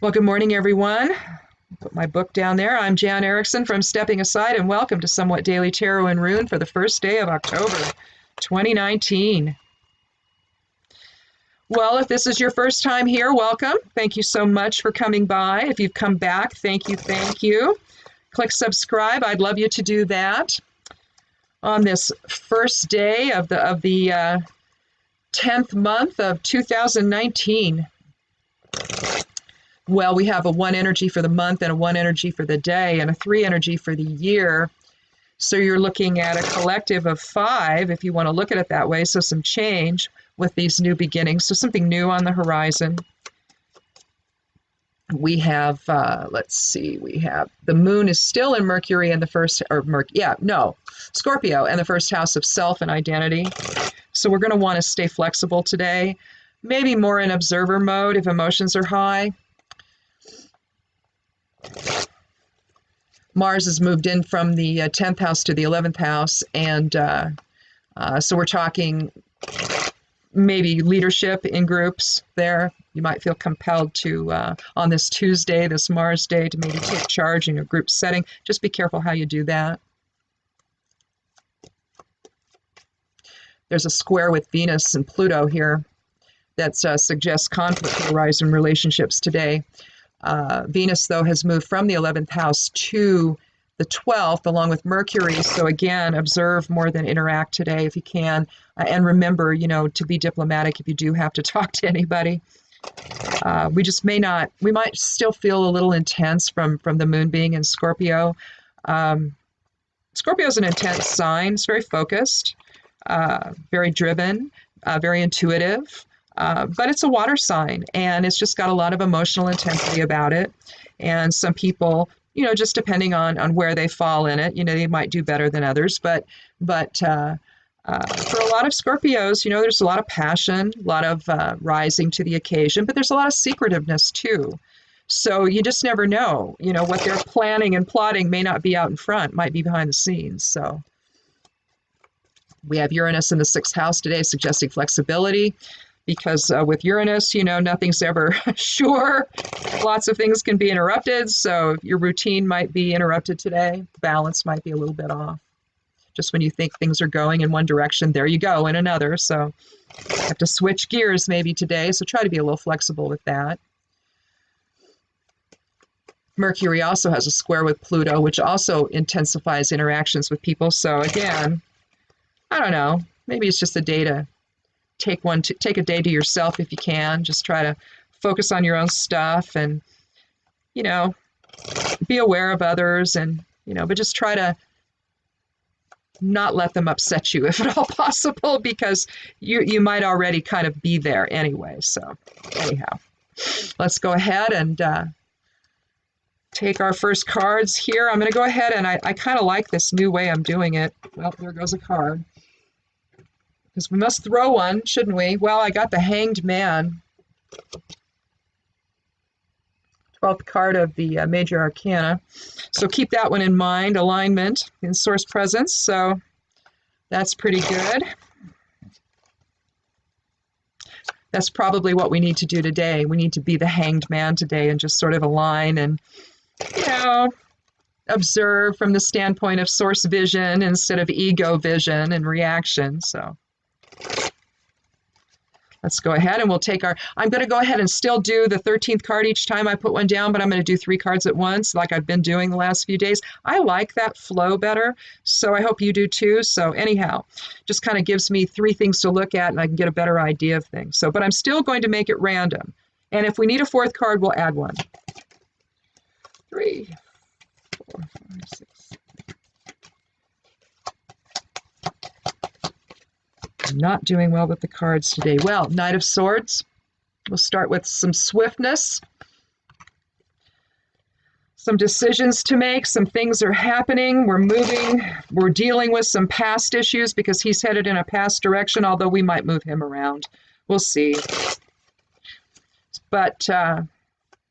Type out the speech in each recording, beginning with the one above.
Well, good morning, everyone. Put my book down there. I'm Jan Erickson from Stepping Aside, and welcome to Somewhat Daily Tarot and Rune for the first day of October 2019. Well, if this is your first time here, welcome. Thank you so much for coming by. If you've come back, thank you, thank you. Click subscribe. I'd love you to do that on this first day of the 10th month of 2019. Well, we have a 1 energy for the month and a 1 energy for the day and a 3 energy for the year. So you're looking at a collective of 5, if you want to look at it that way. So some change with these new beginnings. So something new on the horizon. We have, let's see, we have the moon is still in Mercury in the first, Scorpio and the first house of self and identity. So we're going to want to stay flexible today. Maybe more in observer mode if emotions are high. Mars has moved in from the 10th house to the 11th house, and so we're talking maybe leadership in groups there. You might feel compelled to, on this Tuesday, this Mars day, to maybe take charge in a group setting. Just be careful how you do that. There's a square with Venus and Pluto here that suggests conflict will arise in relationships today. Venus, though, has moved from the 11th house to the 12th, along with Mercury. So again, observe more than interact today if you can. And remember, to be diplomatic if you do have to talk to anybody. We might still feel a little intense from the moon being in Scorpio. Scorpio is an intense sign. It's very focused, very driven, very intuitive. But it's a water sign, and it's just got a lot of emotional intensity about it. And some people, just depending on where they fall in it, they might do better than others. But for a lot of Scorpios, there's a lot of passion, a lot of rising to the occasion, but there's a lot of secretiveness too. So you just never know, what they're planning and plotting may not be out in front, might be behind the scenes. So we have Uranus in the 6th house today, suggesting flexibility. Because with Uranus, nothing's ever sure. Lots of things can be interrupted. So your routine might be interrupted today. Balance might be a little bit off. Just when you think things are going in one direction, there you go in another. So you have to switch gears maybe today. So try to be a little flexible with that. Mercury also has a square with Pluto, which also intensifies interactions with people. So again, I don't know. Maybe it's just a day to take a day to yourself if you can. Just try to focus on your own stuff and, be aware of others and, but just try to not let them upset you if at all possible, because you might already kind of be there anyway. So anyhow, let's go ahead and take our first cards here. I'm going to go ahead and I kind of like this new way I'm doing it. Well, there goes a card. Because we must throw one, shouldn't we? Well, I got the Hanged Man. 12th card of the Major Arcana. So keep that one in mind. Alignment in Source Presence. So that's pretty good. That's probably what we need to do today. We need to be the Hanged Man today and just sort of align and, observe from the standpoint of source vision instead of ego vision and reaction. So let's go ahead and we'll take I'm going to go ahead and still do the 13th card each time I put one down, but I'm going to do 3 cards at once like I've been doing the last few days. I like that flow better, so I hope you do too. So anyhow, just kind of gives me 3 things to look at and I can get a better idea of things. So, but I'm still going to make it random. And if we need a 4th card, we'll add one. 3, 4, 5, 6. I'm not doing well with the cards today. Well, Knight of Swords. We'll start with some swiftness. Some decisions to make. Some things are happening. We're moving. We're dealing with some past issues because he's headed in a past direction, although we might move him around. We'll see. But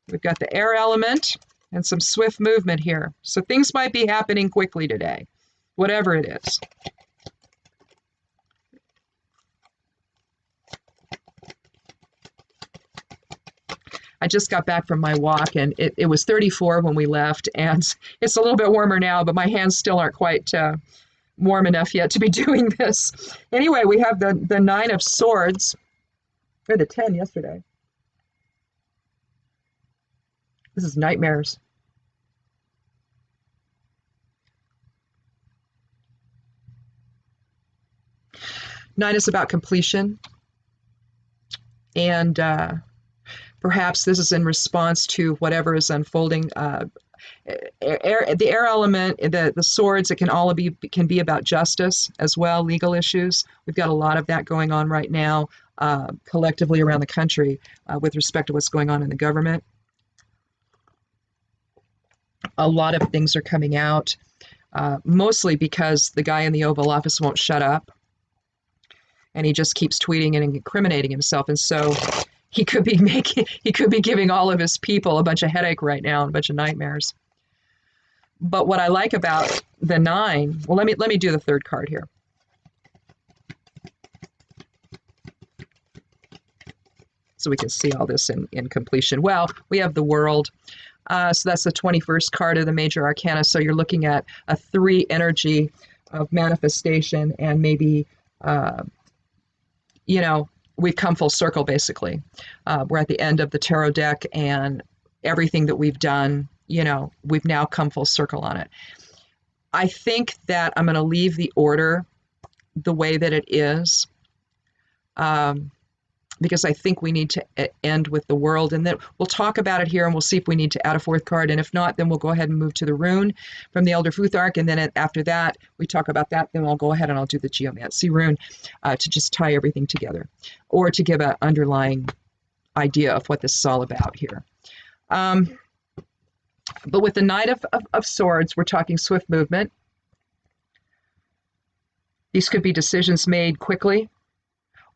we've got the air element and some swift movement here. So things might be happening quickly today, whatever it is. I just got back from my walk, and it was 34 when we left, and it's a little bit warmer now, but my hands still aren't quite warm enough yet to be doing this. Anyway, we have the Nine of Swords, or the 10 yesterday. This is nightmares. Nine is about completion, and perhaps this is in response to whatever is unfolding. The air element, the swords, it can be about justice as well, legal issues. We've got a lot of that going on right now, collectively around the country, with respect to what's going on in the government. A lot of things are coming out, mostly because the guy in the Oval Office won't shut up, and he just keeps tweeting and incriminating himself, and so he could be giving all of his people a bunch of headache right now and a bunch of nightmares. But what I like about the 9, well, let me do the third card here. So we can see all this in completion. Well, we have the World. So that's the 21st card of the Major Arcana. So you're looking at a 3 energy of manifestation, and maybe, we've come full circle, basically. We're at the end of the tarot deck, and everything that we've done, we've now come full circle on it. I think that I'm going to leave the order the way that it is, because I think we need to end with the World, and then we'll talk about it here, and we'll see if we need to add a 4th card, and if not, then we'll go ahead and move to the Rune from the Elder Futhark, and then after that, we talk about that, then I'll go ahead and I'll do the Geomancy Rune to just tie everything together, or to give an underlying idea of what this is all about here. But with the Knight of Swords, we're talking swift movement. These could be decisions made quickly,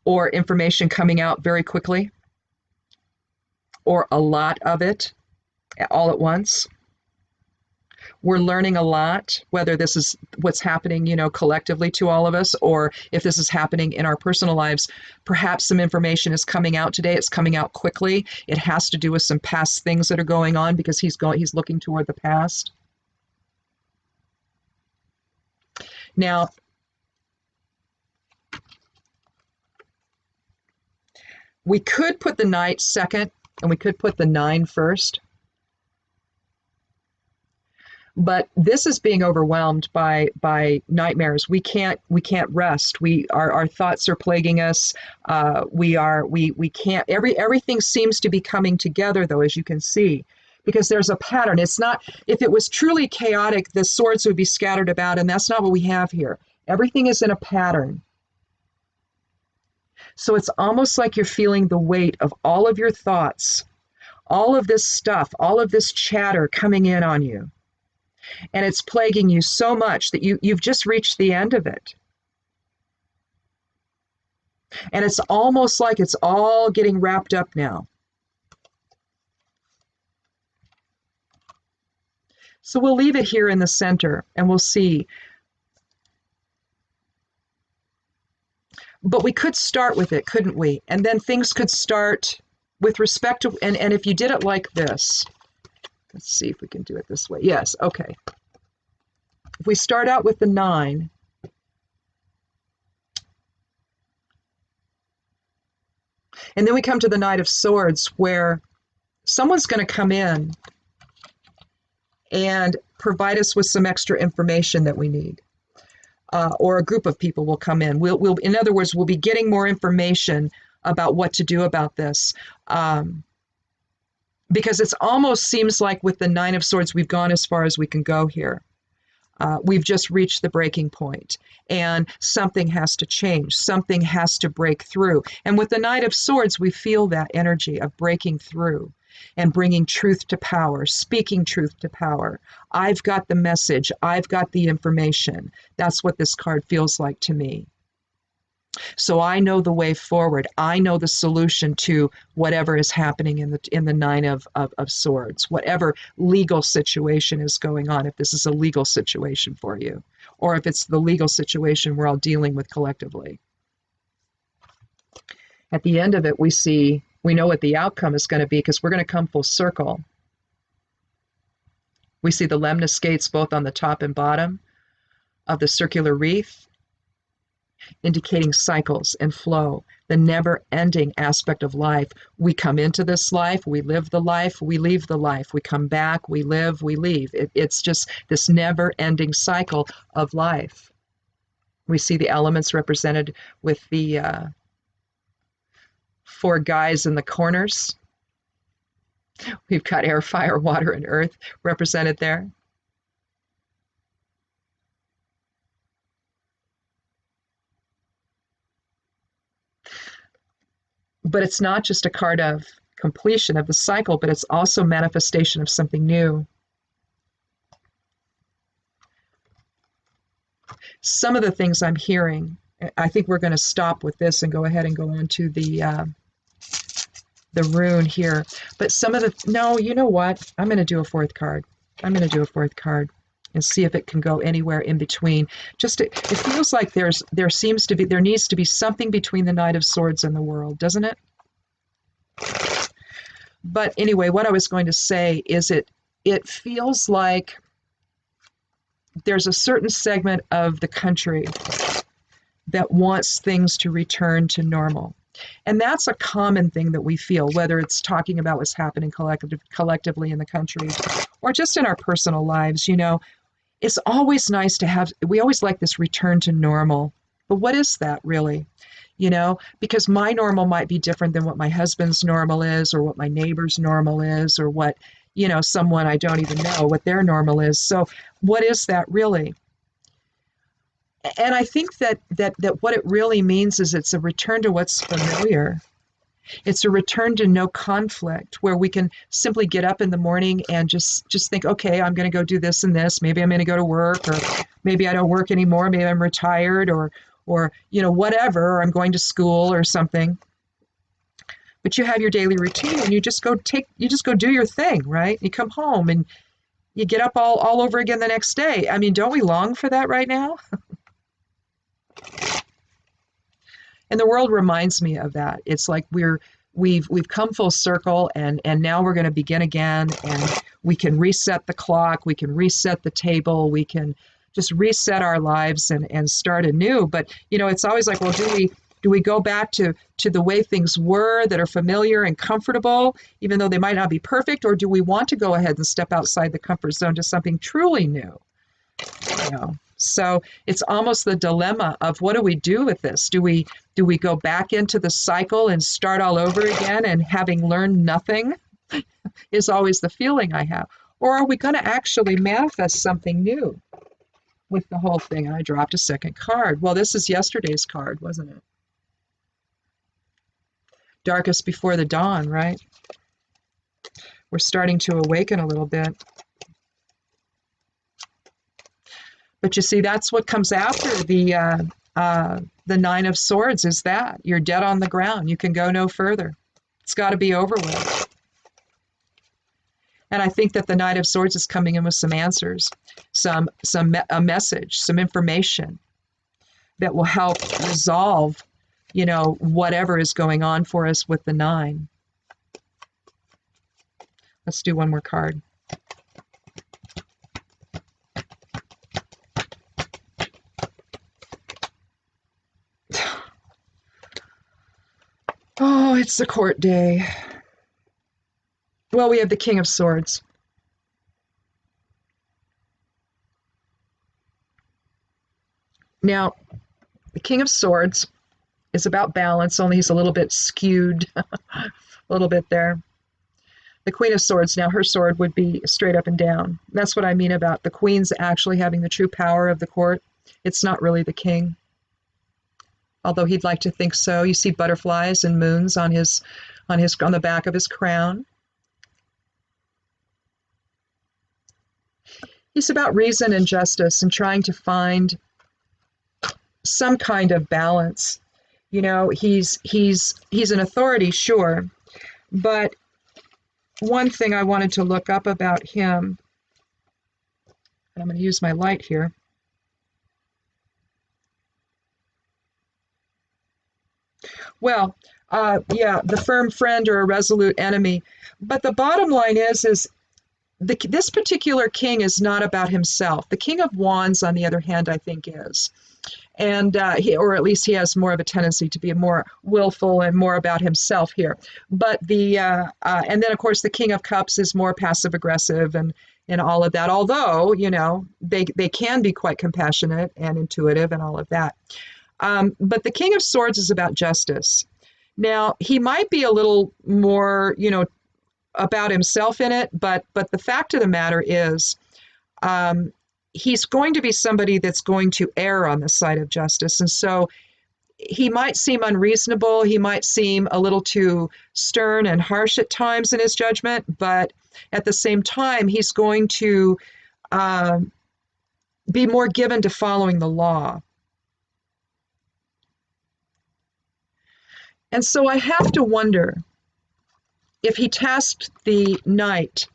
or information coming out very quickly, or a lot of it all at once. We're learning a lot, whether this is what's happening, collectively to all of us, or if this is happening in our personal lives. Perhaps some information is coming out today. It's coming out quickly. It has to do with some past things that are going on, because he's looking toward the past. Now, we could put the Knight second, and we could put the 9 first. But this is being overwhelmed by nightmares. We can't rest. Our thoughts are plaguing us. We can't. Everything seems to be coming together, though, as you can see, because there's a pattern. It's not. If it was truly chaotic, the swords would be scattered about, and that's not what we have here. Everything is in a pattern. So it's almost like you're feeling the weight of all of your thoughts, all of this stuff, all of this chatter coming in on you. And it's plaguing you so much that you've just reached the end of it. And it's almost like it's all getting wrapped up now. So we'll leave it here in the center, and we'll see. But we could start with it, couldn't we? And then things could start with respect to, and if you did it like this, let's see if we can do it this way. Yes, okay. If we start out with the 9, and then we come to the Knight of Swords, where someone's going to come in and provide us with some extra information that we need. Or a group of people will come in. We'll, in other words, we'll be getting more information about what to do about this. Because it almost seems like with the 9 of Swords, we've gone as far as we can go here. We've just reached the breaking point, and something has to change. Something has to break through. And with the Knight of Swords, we feel that energy of breaking through and bringing truth to power, speaking truth to power. I've got the message. I've got the information. That's what this card feels like to me. So I know the way forward. I know the solution to whatever is happening in the 9 of Swords, whatever legal situation is going on, if this is a legal situation for you, or if it's the legal situation we're all dealing with collectively. At the end of it, we see We know what the outcome is going to be because we're going to come full circle. We see the lemniscates both on the top and bottom of the circular wreath, indicating cycles and flow, the never-ending aspect of life. We come into this life, we live the life, we leave the life. We come back, we live, we leave. It's just this never-ending cycle of life. We see the elements represented with the 4 guys in the corners. We've got air, fire, water, and earth represented there. But it's not just a card of completion of the cycle, but it's also manifestation of something new. Some of the things I'm hearing, I think we're going to stop with this and go ahead and go on to the rune here. But some of the, no, you know what? I'm going to do a 4th card. I'm going to do a 4th card and see if it can go anywhere in between. Just it feels like there needs to be something between the Knight of Swords and the world, doesn't it? But anyway, what I was going to say is it feels like there's a certain segment of the country that wants things to return to normal. And that's a common thing that we feel, whether it's talking about what's happening collectively in the country or just in our personal lives. You know, it's always nice to have, we always like this return to normal. But what is that really? You know, because my normal might be different than what my husband's normal is, or what my neighbor's normal is, or what, you know, someone I don't even know what their normal is. So what is that really? And I think that what it really means is it's a return to what's familiar. It's a return to no conflict, where we can simply get up in the morning and just think, okay, I'm going to go do this and this. Maybe I'm going to go to work, or maybe I don't work anymore. Maybe I'm retired, or you know, whatever, or I'm going to school or something. But you have your daily routine, and you just go do your thing, right? You come home and you get up all over again the next day. I mean, don't we long for that right now? And the world reminds me of that. It's like we've come full circle, and now we're going to begin again, and we can reset the clock, we can reset the table, we can just reset our lives and start anew. But you know, it's always like, well, do we go back to the way things were that are familiar and comfortable, even though they might not be perfect, or do we want to go ahead and step outside the comfort zone to something truly new? You know, so it's almost the dilemma of, what do we do with this? Do we go back into the cycle and start all over again, and having learned nothing is always the feeling I have? Or are we going to actually manifest something new with the whole thing? And I dropped a 2nd card. Well, this is yesterday's card, wasn't it? Darkest before the dawn, right? We're starting to awaken a little bit. But you see, that's what comes after the 9 of Swords, is that you're dead on the ground. You can go no further. It's got to be over with. And I think that the Knight of Swords is coming in with some answers, a message, some information that will help resolve, you know, whatever is going on for us with the 9. Let's do one more card. Oh, it's the court day. Well, we have the King of Swords. Now, the King of Swords is about balance, only he's a little bit skewed, a little bit there. The Queen of Swords, now her sword would be straight up and down. That's what I mean about the Queen's actually having the true power of the court. It's not really the king, although he'd like to think so. You see butterflies and moons on the back of his crown. He's about reason and justice and trying to find some kind of balance. You know, he's an authority, sure, but one thing I wanted to look up about him, and I'm going to use my light here. Well, Yeah, the firm friend or a resolute enemy. But the bottom line is this particular king is not about himself. The King of Wands, on the other hand, I think is. And or at least he has more of a tendency to be more willful and more about himself here. But and then of course the King of Cups is more passive aggressive and all of that. Although they can be quite compassionate and intuitive and all of that. But the King of Swords is about justice. Now he might be a little more about himself in it, but the fact of the matter is. He's going to be somebody that's going to err on the side of justice. And so he might seem unreasonable. He might seem a little too stern and harsh at times in his judgment, but at the same time, he's going to be more given to following the law. And so I have to wonder if he tasked the knight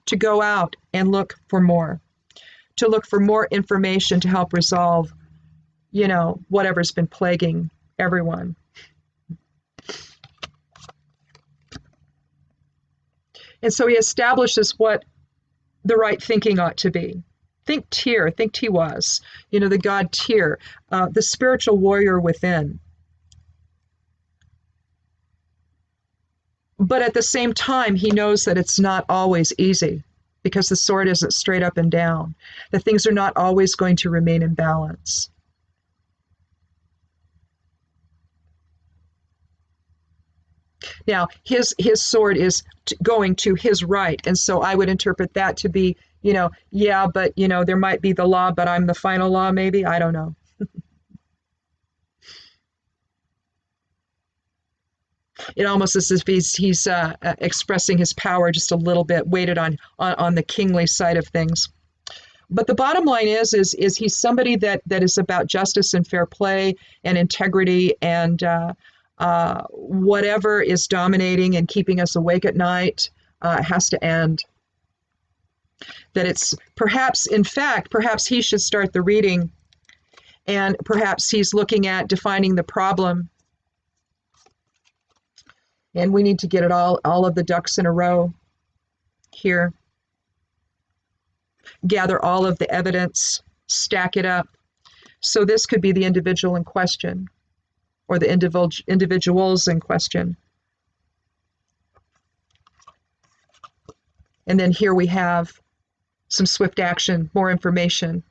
to go out and look for more information to help resolve, whatever's been plaguing everyone. And so he establishes what the right thinking ought to be. Think Tiwaz, the god Tyr, the spiritual warrior within. But at the same time, he knows that it's not always easy, because the sword isn't straight up and down, that things are not always going to remain in balance. Now, his sword is going to his right, and so I would interpret that to be, yeah, but, there might be the law, but I'm the final law, maybe? I don't know. It almost is as if he's expressing his power just a little bit, weighted on the kingly side of things. But the bottom line is he's somebody that is about justice and fair play and integrity, and whatever is dominating and keeping us awake at night has to end. That it's perhaps he should start the reading, and perhaps he's looking at defining the problem. And we need to get it all of the ducks in a row here. Gather all of the evidence, stack it up. So this could be the individual in question, or the individuals in question. And then here we have some swift action, more information,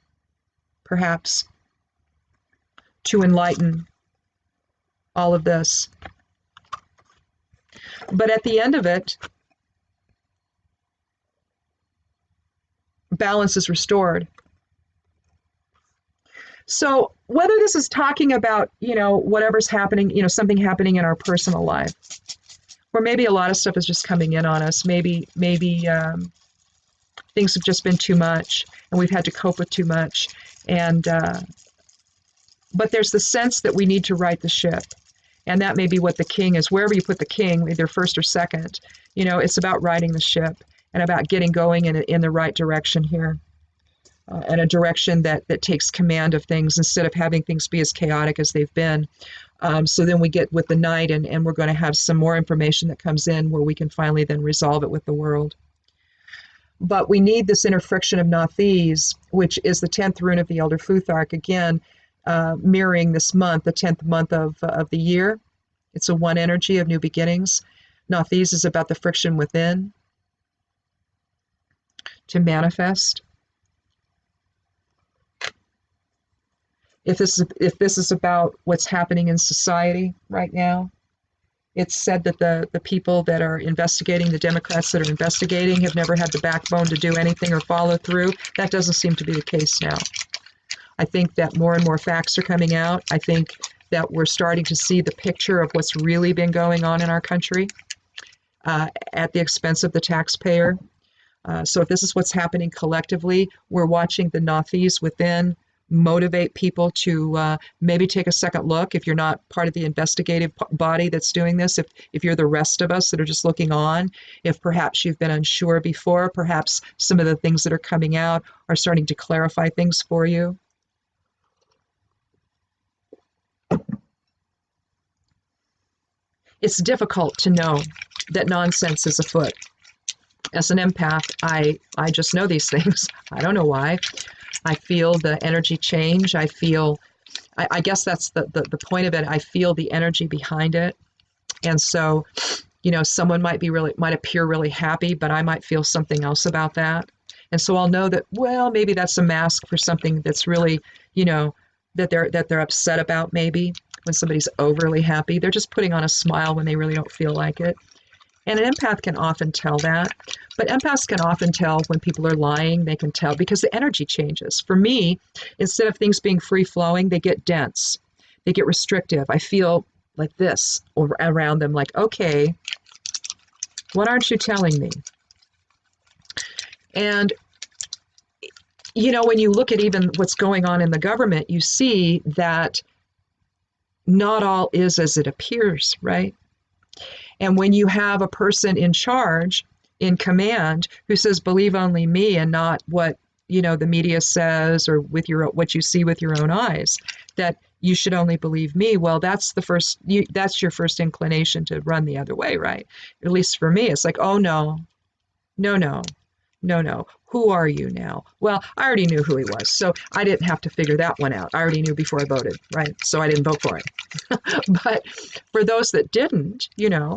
perhaps, to enlighten all of this. But at the end of it, balance is restored. So whether this is talking about, whatever's happening, something happening in our personal life, or maybe a lot of stuff is just coming in on us. Maybe things have just been too much and we've had to cope with too much. And but there's the sense that we need to right the ship. And that may be what the king is. Wherever you put the king, either first or second, it's about righting the ship and about getting going in the right direction here. And a direction that takes command of things instead of having things be as chaotic as they've been. So then we get with the knight, and we're going to have some more information that comes in where we can finally then resolve it with the world. But we need this inner friction of Nathes, which is the 10th rune of the Elder Futhark, again, mirroring this month, the 10th month of the year. It's a one energy of new beginnings. Nathes is about the friction within to manifest. If this is about what's happening in society right now, it's said that the people that are investigating, the Democrats that are investigating, have never had the backbone to do anything or follow through. That doesn't seem to be the case now. I think that more and more facts are coming out. I think that we're starting to see the picture of what's really been going on in our country at the expense of the taxpayer. So if this is what's happening collectively, we're watching the Nathes within motivate people to maybe take a second look. If you're not part of the investigative body that's doing this, if you're the rest of us that are just looking on, if perhaps you've been unsure before, perhaps some of the things that are coming out are starting to clarify things for you. it's difficult to know that nonsense is afoot. As an empath, I just know these things. I don't know why. I feel the energy change. I guess that's the point of it. I feel the energy behind it. And so, someone might appear really happy, but I might feel something else about that. And so I'll know that, well, maybe that's a mask for something that's really, that they're upset about maybe. When somebody's overly happy, they're just putting on a smile when they really don't feel like it. And an empath can often tell that. But empaths can often tell when people are lying. They can tell because the energy changes. For me, instead of things being free-flowing, they get dense. They get restrictive. I feel like this around them, like, okay, what aren't you telling me? And, when you look at even what's going on in the government, you see that not all is as it appears, right? And when you have a person in charge, in command, who says, believe only me and not what, the media says or what you see with your own eyes, that you should only believe me, well, that's your first inclination to run the other way, right? At least for me, it's like, oh, no. Who are you now? Well, I already knew who he was, so I didn't have to figure that one out. I already knew before I voted, right? So I didn't vote for him. But for those that didn't,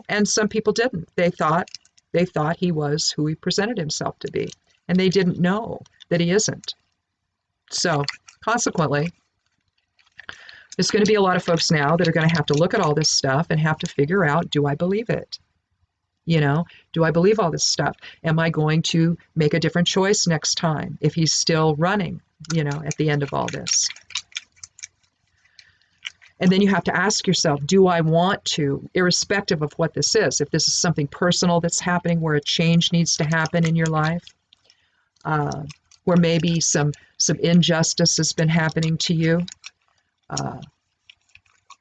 and some people didn't, they thought he was who he presented himself to be, and they didn't know that he isn't. So consequently, there's going to be a lot of folks now that are going to have to look at all this stuff and have to figure out, do I believe it? Do I believe all this stuff? Am I going to make a different choice next time if he's still running, at the end of all this? And then you have to ask yourself, do I want to, irrespective of what this is, if this is something personal that's happening where a change needs to happen in your life, where maybe some injustice has been happening to you,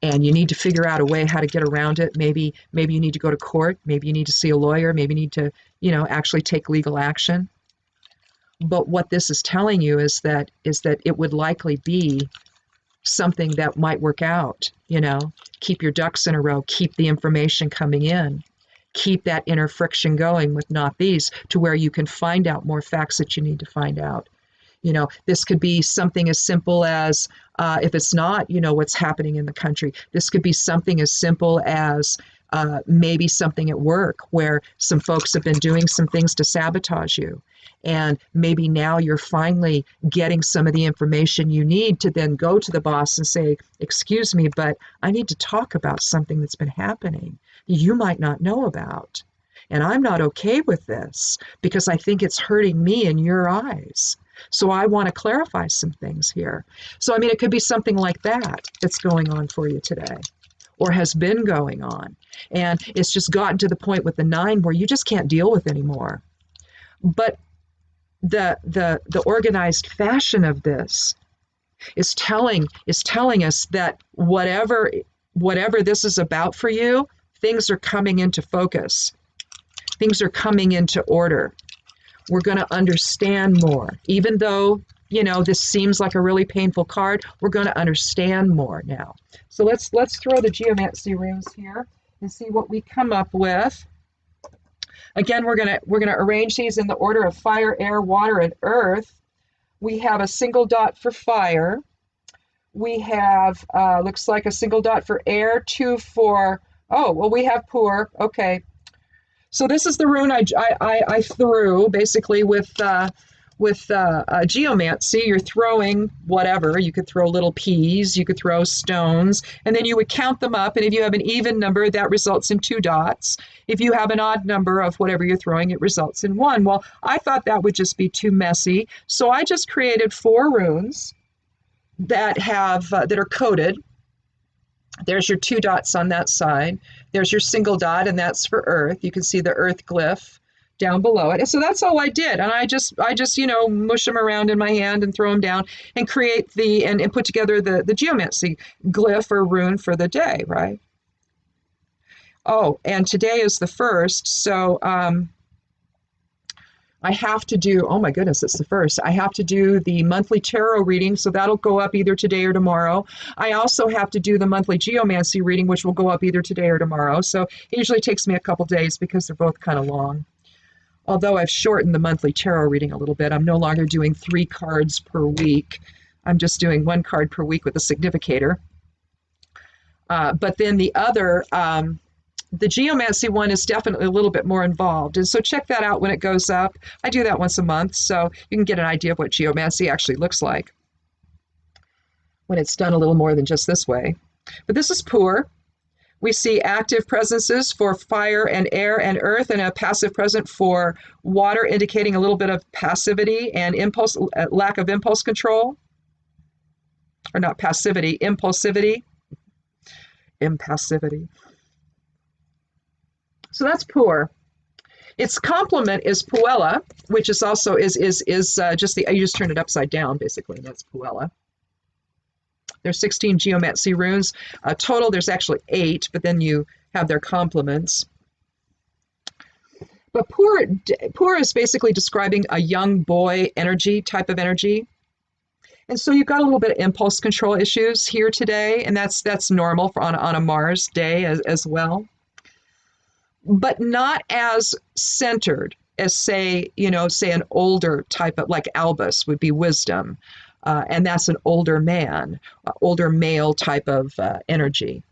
and you need to figure out a way how to get around it. Maybe you need to go to court. Maybe you need to see a lawyer. Maybe you need to, actually take legal action. But what this is telling you is that it would likely be something that might work out. Keep your ducks in a row. Keep the information coming in. Keep that inner friction going with not these, to where you can find out more facts that you need to find out. This could be something as simple as, if it's not, what's happening in the country, this could be something as simple as maybe something at work where some folks have been doing some things to sabotage you. And maybe now you're finally getting some of the information you need to then go to the boss and say, excuse me, but I need to talk about something that's been happening you might not know about. And I'm not okay with this because I think it's hurting me in your eyes. So I want to clarify some things here. So, it could be something like that that's going on for you today, or has been going on. And it's just gotten to the point with the 9 where you just can't deal with anymore. But the organized fashion of this is telling us that whatever this is about for you, things are coming into focus. Things are coming into order. We're going to understand more. Even though, this seems like a really painful card, we're going to understand more now. So let's throw the geomancy runes here and see what we come up with. Again, we're going to arrange these in the order of fire, air, water, and earth. We have a single dot for fire. We have, looks like a single dot for air, 2 for, we have poor. Okay. So this is the rune I threw basically with geomancy. You're throwing whatever. You could throw little peas, you could throw stones, and then you would count them up. And if you have an even number, that results in 2 dots. If you have an odd number of whatever you're throwing, it results in 1. Well, I thought that would just be too messy, so I just created 4 runes that have that are coded. There's your 2 dots on that side. There's your single dot, and that's for earth. You can see the earth glyph down below it. And so that's all I did. And I just mush them around in my hand and throw them down and create and put together the geomancy glyph or rune for the day, right? Oh, and today is the 1st. So I have to do, oh my goodness, it's the first. I have to do the monthly tarot reading, so that'll go up either today or tomorrow. I also have to do the monthly geomancy reading, which will go up either today or tomorrow. So it usually takes me a couple days because they're both kind of long. Although I've shortened the monthly tarot reading a little bit, I'm no longer doing 3 cards per week. I'm just doing 1 card per week with a significator. But then the other, the geomancy one is definitely a little bit more involved. And so check that out when it goes up. I do that once a month, so you can get an idea of what geomancy actually looks like when it's done a little more than just this way. But this is poor. We see active presences for fire and air and earth, and a passive present for water, indicating a little bit of passivity and impulse, lack of impulse control. Or not passivity, impulsivity. Impassivity. So that's poor. Its complement is puella, which is also just the, you just turn it upside down basically, and that's puella. There's 16 geomancy runes. Total, there's actually 8, but then you have their complements. But poor is basically describing a young boy energy, type of energy. And so you've got a little bit of impulse control issues here today, and that's normal on a Mars day as well. But not as centered as, say an older type of, like Albus would be wisdom, and that's an older man, older male type of energy.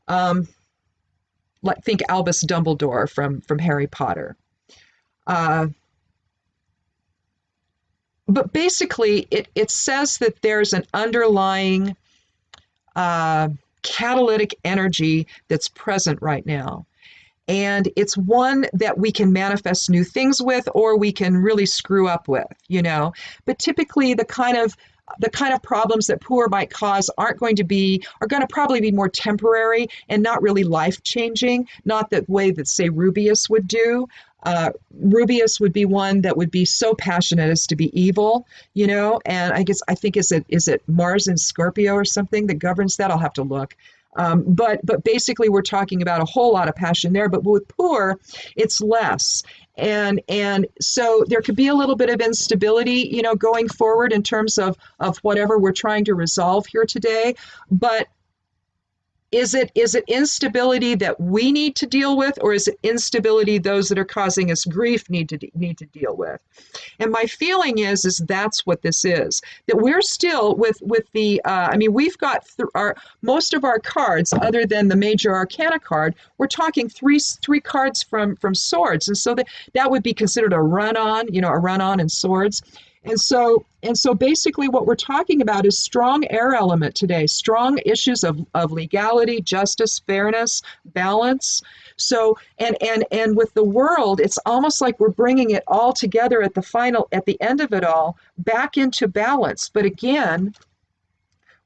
Like think Albus Dumbledore from Harry Potter. But basically, it says that there's an underlying catalytic energy that's present right now. And it's one that we can manifest new things with, or we can really screw up with, But typically the kind of problems that poor might cause are going to probably be more temporary and not really life-changing, not the way that, say, Rubius would do. Rubius would be one that would be so passionate as to be evil, and I think is it Mars in Scorpio or something that governs that? I'll have to look. But basically we're talking about a whole lot of passion there, but with poor, it's less. And so there could be a little bit of instability, going forward in terms of whatever we're trying to resolve here today. But is it instability that we need to deal with, or is it instability those that are causing us grief need to deal with? And my feeling is that's what this is. That we're still with the we've got most of our cards, other than the major arcana card, we're talking three cards from swords, and so that would be considered a run-on, a run-on in swords. And so basically what we're talking about is strong air element today, strong issues of legality, justice, fairness, balance. So, and with the world, it's almost like we're bringing it all together at the end of it all, back into balance. But again,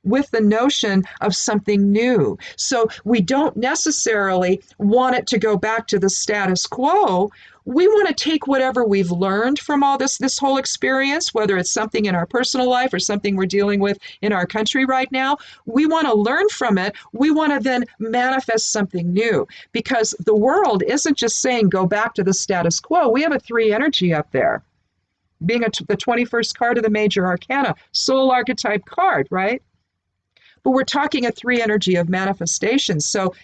with the notion of something new. So we don't necessarily want it to go back to the status quo. We want to take whatever we've learned from all this whole experience, whether it's something in our personal life or something we're dealing with in our country right now. We want to learn from it. We want to then manifest something new, because the world isn't just saying go back to the status quo. We have a 3 energy up there, being the 21st card of the major arcana, soul archetype card, right? But we're talking a 3 energy of manifestation. So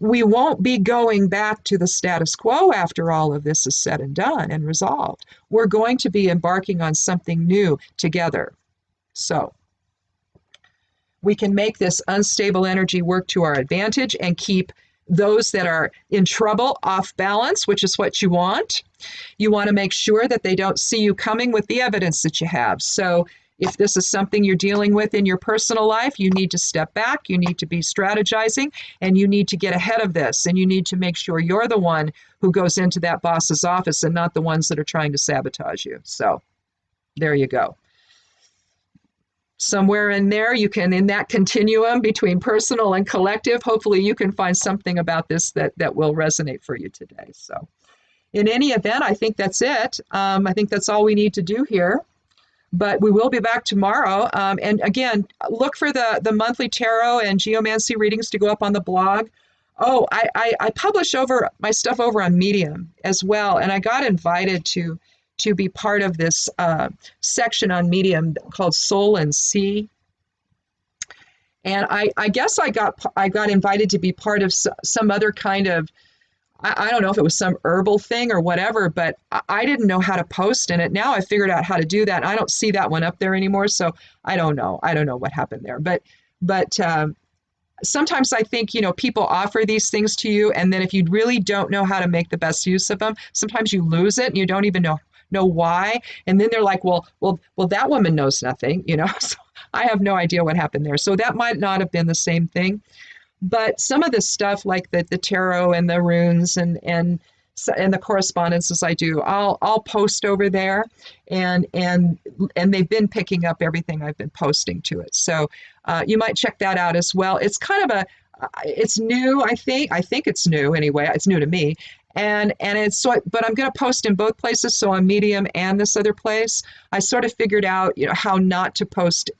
we won't be going back to the status quo after all of this is said and done and resolved. We're going to be embarking on something new together. So we can make this unstable energy work to our advantage and keep those that are in trouble off balance, which is what you want. You want to make sure that they don't see you coming with the evidence that you have. So if this is something you're dealing with in your personal life, you need to step back, you need to be strategizing, and you need to get ahead of this, and you need to make sure you're the one who goes into that boss's office and not the ones that are trying to sabotage you. So there you go. Somewhere in there, in that continuum between personal and collective, hopefully you can find something about this that will resonate for you today. So in any event, I think that's it. I think that's all we need to do here. But we will be back tomorrow. And again, look for the monthly tarot and geomancy readings to go up on the blog. Oh, I publish my stuff over on Medium as well. And I got invited to to be part of this section on Medium called Soul and Sea. And I guess I got invited to be part of some other kind of, I don't know if it was some herbal thing or whatever, but I didn't know how to post in it. Now I figured out how to do that. And I don't see that one up there anymore, so I don't know. I don't know what happened there. But sometimes I think, people offer these things to you, and then if you really don't know how to make the best use of them, sometimes you lose it and you don't even know why. And then they're like, well, that woman knows nothing, So I have no idea what happened there. So that might not have been the same thing. But some of this stuff, like the tarot and the runes and the correspondences I do, I'll post over there, and they've been picking up everything I've been posting to it. So you might check that out as well. It's kind of it's new, I think. I think it's new anyway. It's new to me. And it's but I'm going to post in both places, so on Medium and this other place. I sort of figured out, how not to post,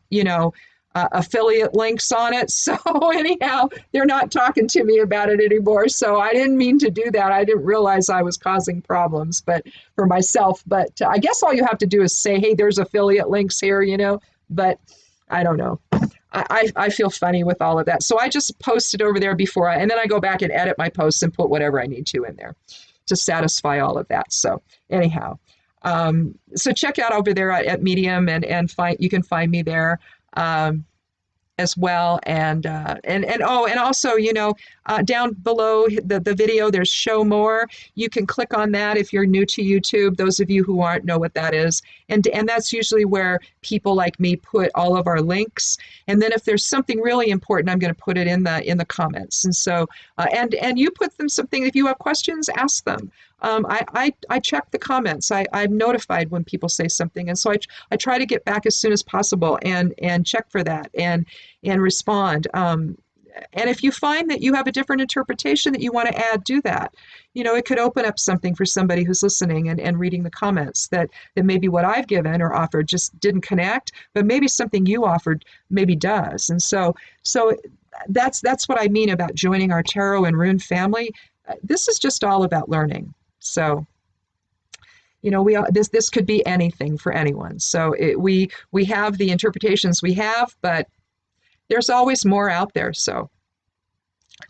affiliate links on it. So anyhow, they're not talking to me about it anymore. So I didn't mean to do that. I didn't realize I was causing problems, but for myself. But I guess all you have to do is say, hey, there's affiliate links here, But I don't know. I feel funny with all of that. So I just post it over there and then I go back and edit my posts and put whatever I need to in there to satisfy all of that. So anyhow, so check out over there at Medium and you can find me there as well. And also, down below the video, there's show more. You can click on that if you're new to YouTube. Those of you who aren't know what that is. And that's usually where people like me put all of our links. And then if there's something really important, I'm going to put it in the comments. And so, and you put them something, if you have questions, ask them. I check the comments. I'm notified when people say something. And so I try to get back as soon as possible and check for that and respond. And if you find that you have a different interpretation that you want to add, do that. It could open up something for somebody who's listening and reading the comments that maybe what I've given or offered just didn't connect, but maybe something you offered maybe does. And so that's what I mean about joining our tarot and rune family. This is just all about learning. So, this could be anything for anyone. So we have the interpretations we have, but there's always more out there. So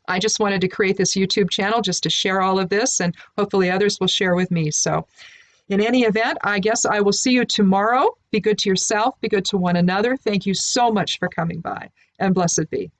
I just wanted to create this YouTube channel just to share all of this, and hopefully others will share with me. So in any event, I guess I will see you tomorrow. Be good to yourself. Be good to one another. Thank you so much for coming by, and blessed be.